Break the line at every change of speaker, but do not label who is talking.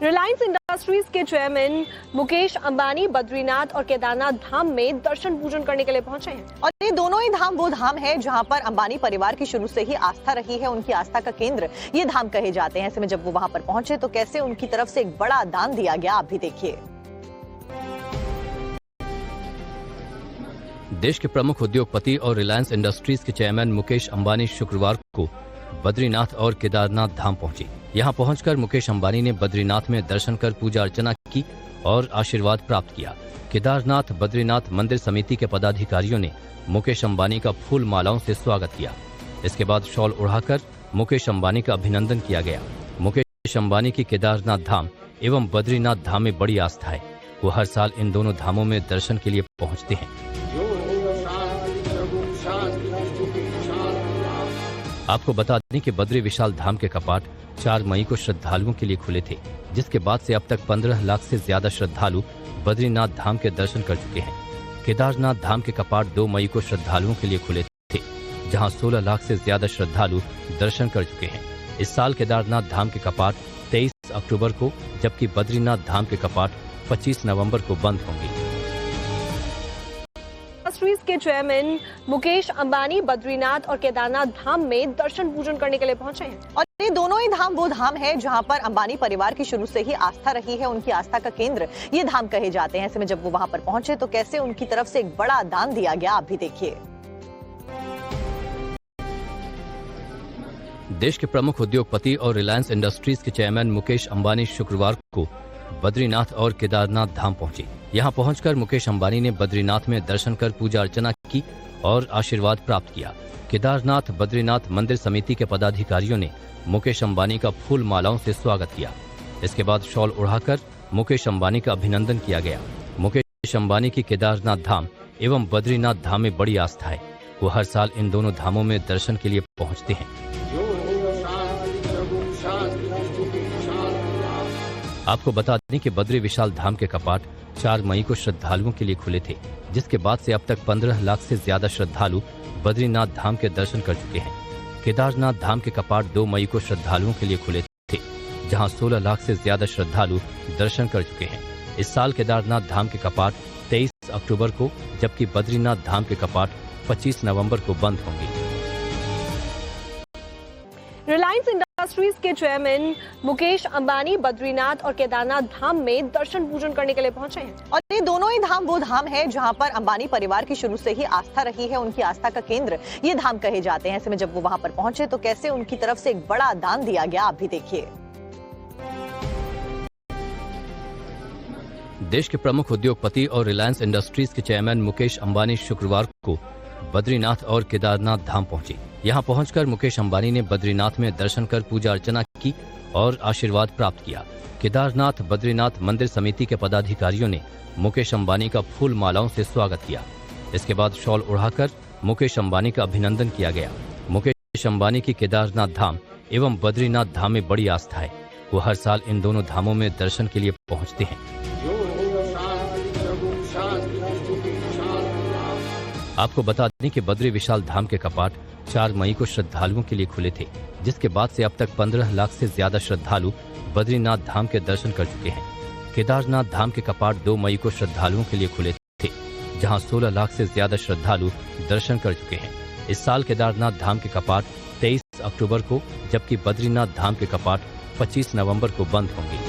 Reliance industries के chairman Mukesh Ambani Badrinath और केदारनाथ धाम में दर्शन पूजन करने के लिए पहुंचे हैं।
और ये दोनों ही धाम वो धाम है जहां पर अंबानी परिवार की शुरू से ही आस्था रही है। उनकी आस्था का केंद्र ये धाम कहे जाते हैं। ऐसे में जब वो वहां पर पहुंचे तो कैसे उनकी तरफ से एक बड़ा दान दिया गया, आप भी देखिए।
देश के प्रमुख उद्योगपति और रिलायंस इंडस्ट्रीज के चेयरमैन मुकेश अंबानी शुक्रवार को बद्रीनाथ और केदारनाथ धाम पहुंचे। यहां पहुंचकर मुकेश अंबानी ने बद्रीनाथ में दर्शन कर पूजा अर्चना की और आशीर्वाद प्राप्त किया। केदारनाथ बद्रीनाथ मंदिर समिति के पदाधिकारियों ने मुकेश अंबानी का फूल मालाओं से स्वागत किया। इसके बाद शॉल उड़ाकर मुकेश अंबानी का अभिनंदन किया गया। मुकेश अंबानी की केदारनाथ धाम एवं बद्रीनाथ धाम में बड़ी आस्था है। वो हर साल इन दोनों धामों में दर्शन के लिए पहुंचते हैं। आपको बता दें कि बद्री विशाल धाम के कपाट 4 मई को श्रद्धालुओं के लिए खुले थे, जिसके बाद से अब तक 15 लाख से ज्यादा श्रद्धालु बद्रीनाथ धाम के दर्शन कर चुके हैं। केदारनाथ धाम के कपाट 2 मई को श्रद्धालुओं के लिए खुले थे, जहां 16 लाख से ज्यादा श्रद्धालु दर्शन कर चुके हैं। इस साल केदारनाथ धाम के कपाट 23 अक्टूबर को, जबकि बद्रीनाथ धाम के कपाट 25 नवंबर को बंद होंगे।
इंडस्ट्रीज के चेयरमैन मुकेश अंबानी बद्रीनाथ और केदारनाथ धाम में दर्शन पूजन करने के लिए पहुंचे हैं।
और ये दोनों ही धाम वो धाम है जहां पर अंबानी परिवार की शुरू से ही आस्था रही है। उनकी आस्था का केंद्र ये धाम कहे जाते हैं। ऐसे में जब वो वहां पर पहुंचे तो कैसे उनकी तरफ से एक बड़ा दान दिया गया, आप भी देखिए।
देश के प्रमुख उद्योगपति और रिलायंस इंडस्ट्रीज के चेयरमैन मुकेश अंबानी शुक्रवार को बद्रीनाथ और केदारनाथ धाम पहुंचे। यहां पहुंचकर मुकेश अंबानी ने बद्रीनाथ में दर्शन कर पूजा अर्चना की और आशीर्वाद प्राप्त किया। केदारनाथ बद्रीनाथ मंदिर समिति के पदाधिकारियों ने मुकेश अंबानी का फूल मालाओं से स्वागत किया। इसके बाद शॉल उड़ाकर मुकेश अंबानी का अभिनंदन किया गया। मुकेश अंबानी की केदारनाथ धाम एवं बद्रीनाथ धाम में बड़ी आस्था है। वो हर साल इन दोनों धामों में दर्शन के लिए पहुंचते हैं। आपको बता दें कि बद्री विशाल धाम के कपाट 4 मई को श्रद्धालुओं के लिए खुले थे, जिसके बाद से अब तक 15 लाख से ज्यादा श्रद्धालु बद्रीनाथ धाम के दर्शन कर चुके हैं। केदारनाथ धाम के कपाट 2 मई को श्रद्धालुओं के लिए खुले थे, जहां 16 लाख से ज्यादा श्रद्धालु दर्शन कर चुके हैं। इस साल केदारनाथ धाम के कपाट 23 अक्टूबर को, जबकि बद्रीनाथ धाम के कपाट 25 नवंबर को बंद होंगे।
रिलायंस इंडस्ट्रीज के चेयरमैन मुकेश अंबानी बद्रीनाथ और केदारनाथ धाम में दर्शन पूजन करने के लिए पहुंचे हैं।
और ये दोनों ही धाम वो धाम है जहां पर अंबानी परिवार की शुरू से ही आस्था रही है। उनकी आस्था का केंद्र ये धाम कहे जाते हैं। ऐसे में जब वो वहां पर पहुंचे तो कैसे उनकी तरफ से एक बड़ा दान दिया गया, आप भी देखिए।
देश के प्रमुख उद्योगपति और रिलायंस इंडस्ट्रीज के चेयरमैन मुकेश अंबानी शुक्रवार को बद्रीनाथ और केदारनाथ धाम पहुंचे। यहां पहुंचकर मुकेश अंबानी ने बद्रीनाथ में दर्शन कर पूजा अर्चना की और आशीर्वाद प्राप्त किया। केदारनाथ बद्रीनाथ मंदिर समिति के पदाधिकारियों ने मुकेश अंबानी का फूल मालाओं से स्वागत किया। इसके बाद शॉल उड़ाकर मुकेश अंबानी का अभिनंदन किया गया। मुकेश अंबानी की केदारनाथ धाम एवं बद्रीनाथ धाम में बड़ी आस्था है। वो हर साल इन दोनों धामों में दर्शन के लिए पहुंचते हैं। आपको बता दें कि बद्री विशाल धाम के कपाट 4 मई को श्रद्धालुओं के लिए खुले थे, जिसके बाद से अब तक 15 लाख से ज्यादा श्रद्धालु बद्रीनाथ धाम के दर्शन कर चुके हैं। केदारनाथ धाम के कपाट 2 मई को श्रद्धालुओं के लिए खुले थे, जहां 16 लाख से ज्यादा श्रद्धालु दर्शन कर चुके हैं। इस साल केदारनाथ धाम के कपाट 23 अक्टूबर को, जबकि बद्रीनाथ धाम के कपाट 25 नवंबर को बंद होंगे।